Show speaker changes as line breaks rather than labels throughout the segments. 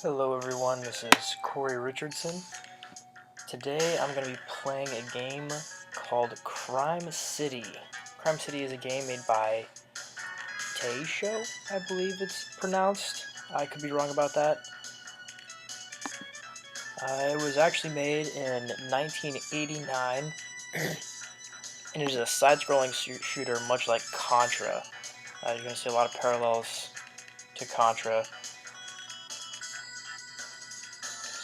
Hello everyone, this is Corey Richardson. Today I'm going to be playing a game called Crime City. Crime City is a game made by Taisho, I believe it's pronounced. I could be wrong about that. It was actually made in 1989, and it is a side-scrolling shooter much like Contra. You're going to see a lot of parallels to Contra.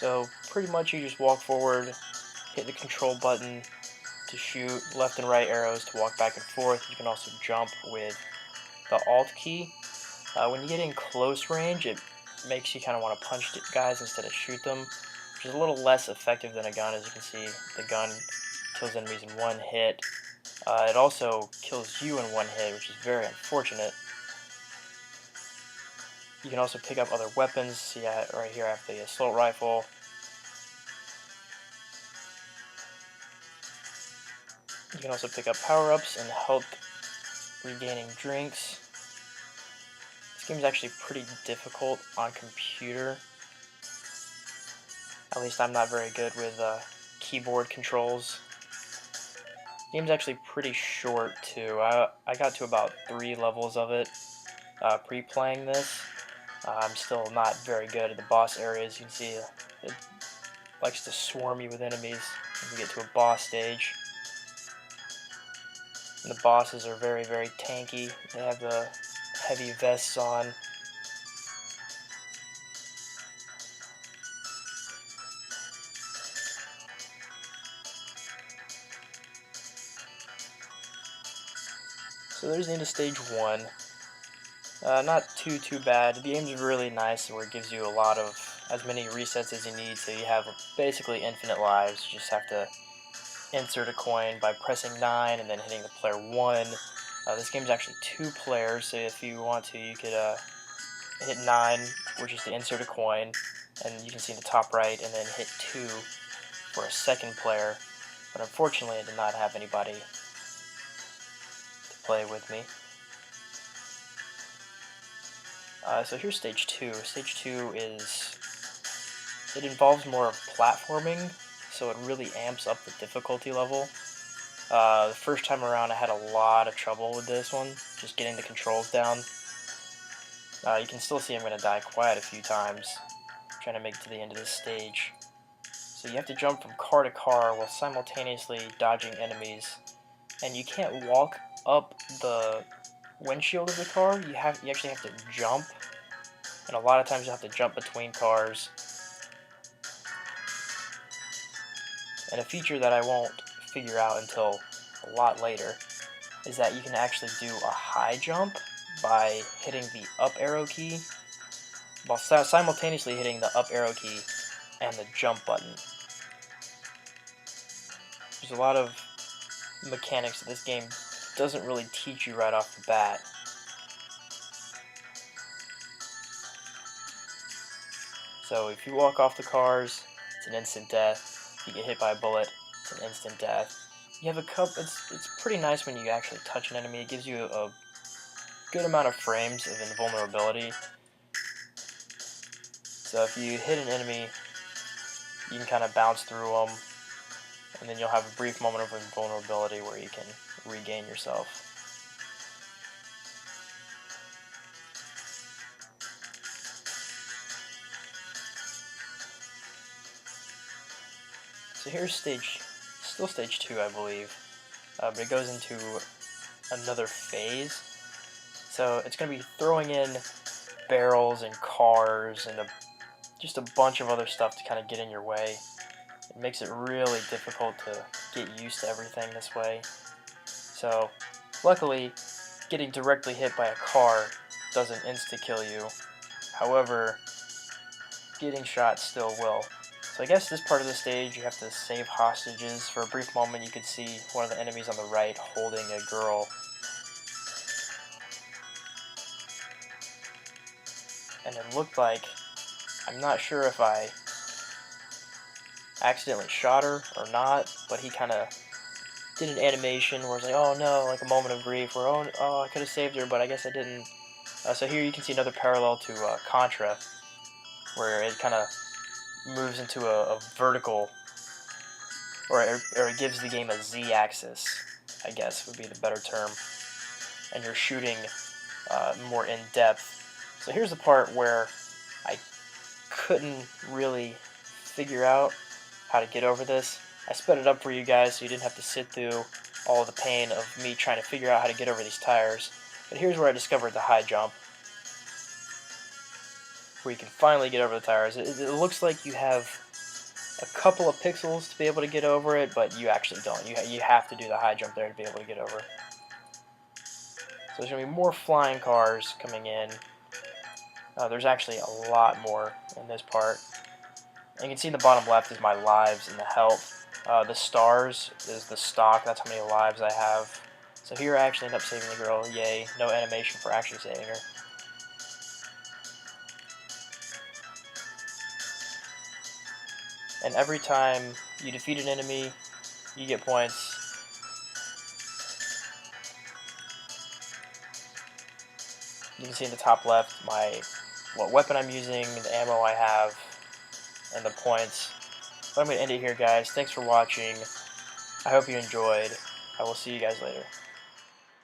So pretty much you just walk forward, hit the control button to shoot, left and right arrows to walk back and forth. You can also jump with the Alt key. When you get in close range, it makes you kind of want to punch guys instead of shoot them, which is a little less effective than a gun. As you can see, the gun kills enemies in one hit. It also kills you in one hit, which is very unfortunate. You can also pick up other weapons. See, right here I have the assault rifle. You can also pick up power-ups and help regaining drinks. This game is actually pretty difficult on computer. At least I'm not very good with keyboard controls. The game's actually pretty short too. I got to about 3 levels of it pre-playing this. I'm still not very good at the boss areas. You can see it likes to swarm you with enemies when you get to a boss stage. And the bosses are very, very tanky. They have the heavy vests on. So there's the end of stage 1. Not too bad. The game's really nice where it gives you as many resets as you need, so you have basically infinite lives. You just have to insert a coin by pressing 9 and then hitting the player 1. This game's actually 2 players, so if you want to, you could hit 9, which is to insert a coin, and you can see in the top right, and then hit 2 for a second player. But unfortunately, I did not have anybody to play with me. So here's stage 2. Stage 2 it involves more of platforming, so it really amps up the difficulty level. The first time around I had a lot of trouble with this one, just getting the controls down. You can still see I'm going to die quite a few times trying to make it to the end of this stage. So you have to jump from car to car while simultaneously dodging enemies, and you can't walk up the windshield of the car. You actually have to jump, and a lot of times you have to jump between cars. And a feature that I won't figure out until a lot later is that you can actually do a high jump by hitting the up arrow key while simultaneously hitting the up arrow key and the jump button. There's a lot of mechanics that this game doesn't really teach you right off the bat. So if you walk off the cars, it's an instant death. If you get hit by a bullet, it's an instant death. You have a cup. It's pretty nice when you actually touch an enemy. It gives you a good amount of frames of invulnerability. So if you hit an enemy, you can kind of bounce through them, and then you'll have a brief moment of invulnerability where you can regain yourself. So here's still stage 2, I believe, but it goes into another phase. So it's going to be throwing in barrels and cars and just a bunch of other stuff to kind of get in your way. It makes it really difficult to get used to everything this way. So luckily, getting directly hit by a car doesn't insta-kill you. However, getting shot still will. So I guess this part of the stage you have to save hostages. For a brief moment you could see one of the enemies on the right holding a girl. And it looked like, I'm not sure if I accidentally shot her or not, but he kind of did an animation where it's like, oh no, like a moment of grief, where oh I could have saved her, but I guess I didn't. So here you can see another parallel to Contra. where it kind of moves into a vertical, or it gives the game a Z-axis, I guess would be the better term, and you're shooting more in depth. So here's the part where I couldn't really figure out how to get over this. I sped it up for you guys so you didn't have to sit through all the pain of me trying to figure out how to get over these tires. But here's where I discovered the high jump, where you can finally get over the tires. It looks like you have a couple of pixels to be able to get over it, but you actually don't. You have to do the high jump there to be able to get over. So there's going to be more flying cars coming in. There's actually a lot more in this part. And you can see in the bottom left is my lives and the health. The stars is the stock, that's how many lives I have. So here I actually end up saving the girl, yay, no animation for actually saving her. And every time you defeat an enemy, you get points. You can see in the top left what weapon I'm using, the ammo I have, and the points. But I'm going to end it here, guys. Thanks for watching. I hope you enjoyed. I will see you guys later.